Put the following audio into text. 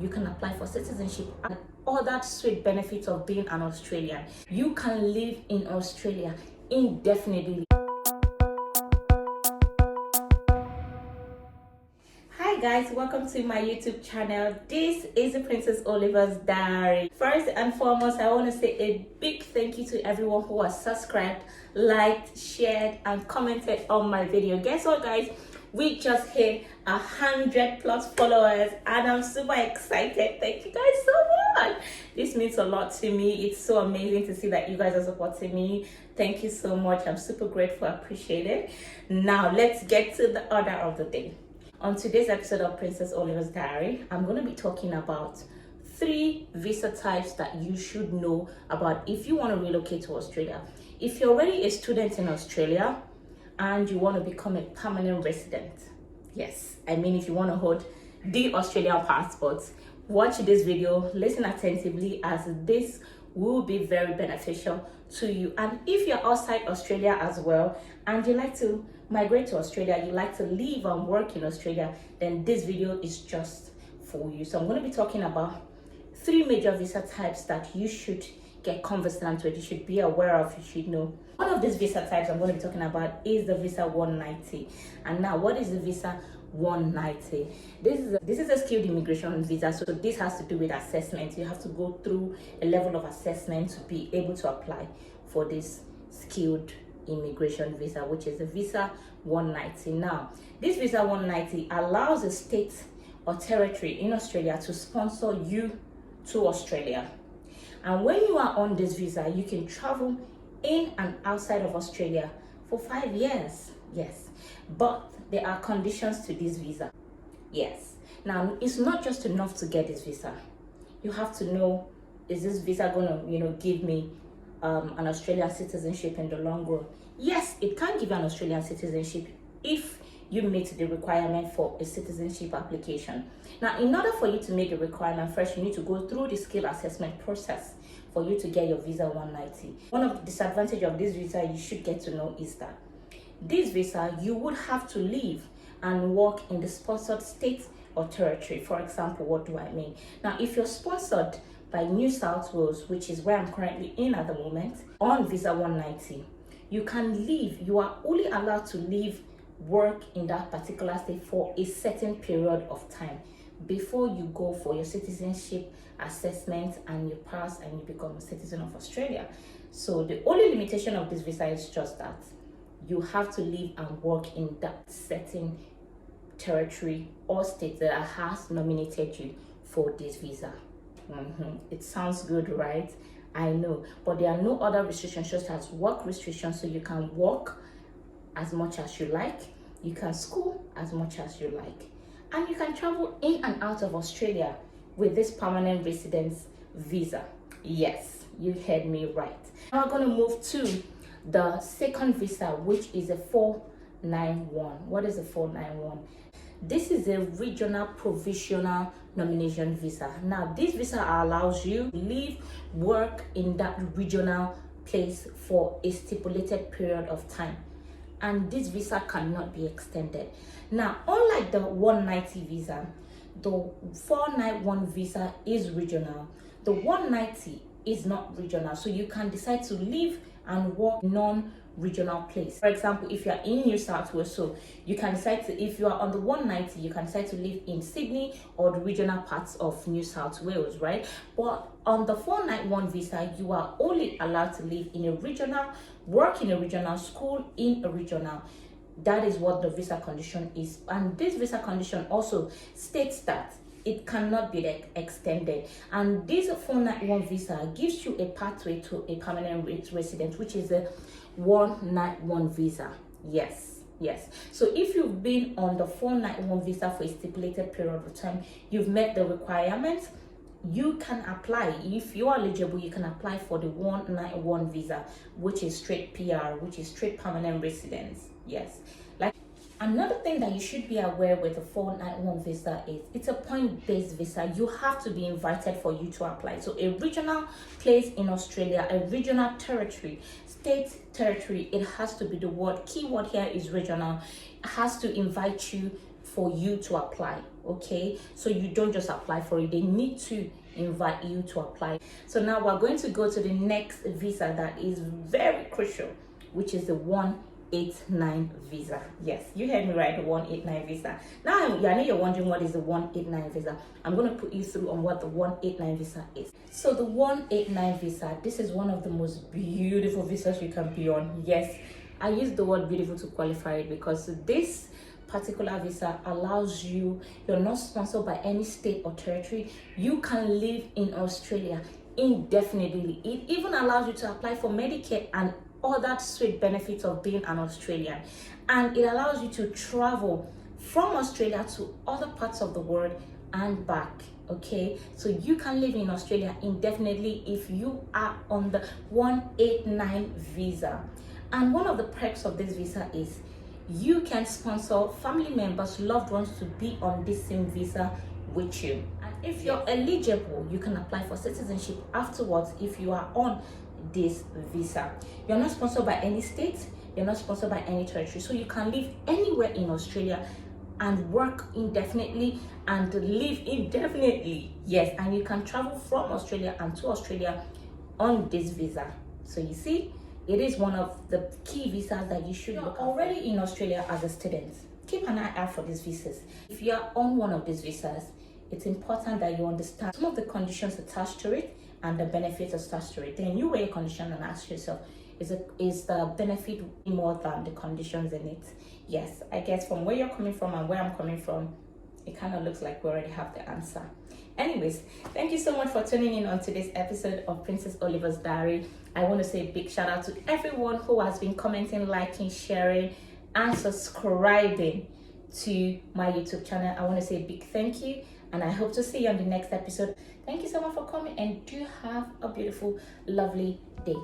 you can apply for citizenship and other sweet benefits of being an Australian. You can live in Australia indefinitely. Hi guys, welcome to my YouTube channel. This is the Princess Oliver's Diary. First and foremost, I want to say a big thank you to everyone who has subscribed, liked, shared and commented on my video. Guess what guys, we just hit 100+ followers and I'm super excited. Thank you guys so much. This means a lot to me. It's so amazing to see that you guys are supporting me. Thank you so much. I'm super grateful, appreciate it. Now let's get to the order of the day. On today's episode of Princess Oliver's Diary, I'm going to be talking about 3 visa types that you should know about if you want to relocate to Australia. If you're already a student in Australia and you want to become a permanent resident, yes, I mean if you want to hold the Australian passport, watch this video, listen attentively as this will be very beneficial to you. And if you're outside Australia as well and you like to migrate to Australia, you like to live and work in Australia, then this video is just for you. So I'm going to be talking about 3 major visa types that you should get conversant with, you should be aware of, you should know. One of these visa types I'm going to be talking about is the visa 190. And now, what is the visa 190? This is a skilled immigration visa, so this has to do with assessment. You have to go through a level of assessment to be able to apply for this skilled immigration visa, which is the visa 190. Now, this visa 190 allows a state or territory in Australia to sponsor you to Australia. And when you are on this visa, you can travel in and outside of Australia for 5 years. Yes, but there are conditions to this visa. Yes, now it's not just enough to get this visa. You have to know, is this visa gonna give me an Australian citizenship in the long run? Yes, it can give you an Australian citizenship if you meet the requirement for a citizenship application. Now, in order for you to meet the requirement, first you need to go through the skill assessment process for you to get your visa 190. One of the disadvantages of this visa you should get to know is that this visa, you would have to live and work in the sponsored state or territory. For example, what do I mean? Now, if you're sponsored by New South Wales, which is where I'm currently in at the moment, on visa 190, you can leave. You are only allowed to leave work in that particular state for a certain period of time before you go for your citizenship assessment and you pass and you become a citizen of Australia. So the only limitation of this visa is just that you have to live and work in that certain territory or state that has nominated you for this visa. It sounds good, right? I know, but there are no other restrictions such as work restrictions, so you can work as much as you like, you can school as much as you like, and you can travel in and out of Australia with this permanent residence visa. Yes, you heard me right. Now we're going to move to the second visa, which is a 491. What is a 491? This is a regional provisional nomination visa. Now, this visa allows you to live, work in that regional place for a stipulated period of time. And this visa cannot be extended. Now, unlike the 190 visa, the 491 visa is regional. The 190 is not regional. So you can decide to live and work non-regional place. For example, if you are in New South Wales, so you can decide to, if you are on the 190, you can decide to live in Sydney or the regional parts of New South Wales, right? But on the 491 visa, you are only allowed to live in a regional, work in a regional, school in a regional. That is what the visa condition is. And this visa condition also states that it cannot be extended. And this 491 visa gives you a pathway to a permanent resident, which is a 191 visa. Yes. So if you've been on the 491 visa for a stipulated period of time, you've met the requirements, you can apply. If you are eligible, you can apply for the 191 visa, which is straight PR, which is straight permanent residence. Yes. Another thing that you should be aware with the 491 visa is it's a point-based visa. You have to be invited for you to apply. So a regional place in Australia, a regional territory, state territory, it has to be the keyword here is regional. It has to invite you for you to apply. Okay, so you don't just apply for it, they need to invite you to apply. So now we're going to go to the next visa that is very crucial, which is the 189 visa. Yes, you heard me right, the 189 visa. Now I know you're wondering what is the 189 visa. I'm going to put you through on what the 189 visa is. So the 189 visa, this is one of the most beautiful visas you can be on. Yes, I use the word beautiful to qualify it because this particular visa allows you, you're not sponsored by any state or territory, you can live in Australia indefinitely. It even allows you to apply for Medicare and other sweet benefits of being an Australian, and it allows you to travel from Australia to other parts of the world and back. Okay, so you can live in Australia indefinitely if you are on the 189 visa. And one of the perks of this visa is you can sponsor family members, loved ones to be on this same visa with you. And if you're eligible, you can apply for citizenship afterwards if you are on this visa. You're not sponsored by any state, you're not sponsored by any territory, so you can live anywhere in Australia and work indefinitely and live indefinitely. Yes, and you can travel from Australia and to Australia on this visa. So you see, it is one of the key visas that you should look at. Already in Australia as a student, keep an eye out for these visas. If you are on one of these visas, it's important that you understand some of the conditions attached to it and the benefits attached to it. Then you weigh a condition and ask yourself, is the benefit more than the conditions in it? Yes, I guess from where you're coming from and where I'm coming from, it kind of looks like we already have the answer. Anyways, thank you so much for tuning in on today's episode of Princess Oliver's Diary. I want to say a big shout out to everyone who has been commenting, liking, sharing, and subscribing to my YouTube channel. I want to say a big thank you, and I hope to see you on the next episode. Thank you so much for coming, and do have a beautiful, lovely day.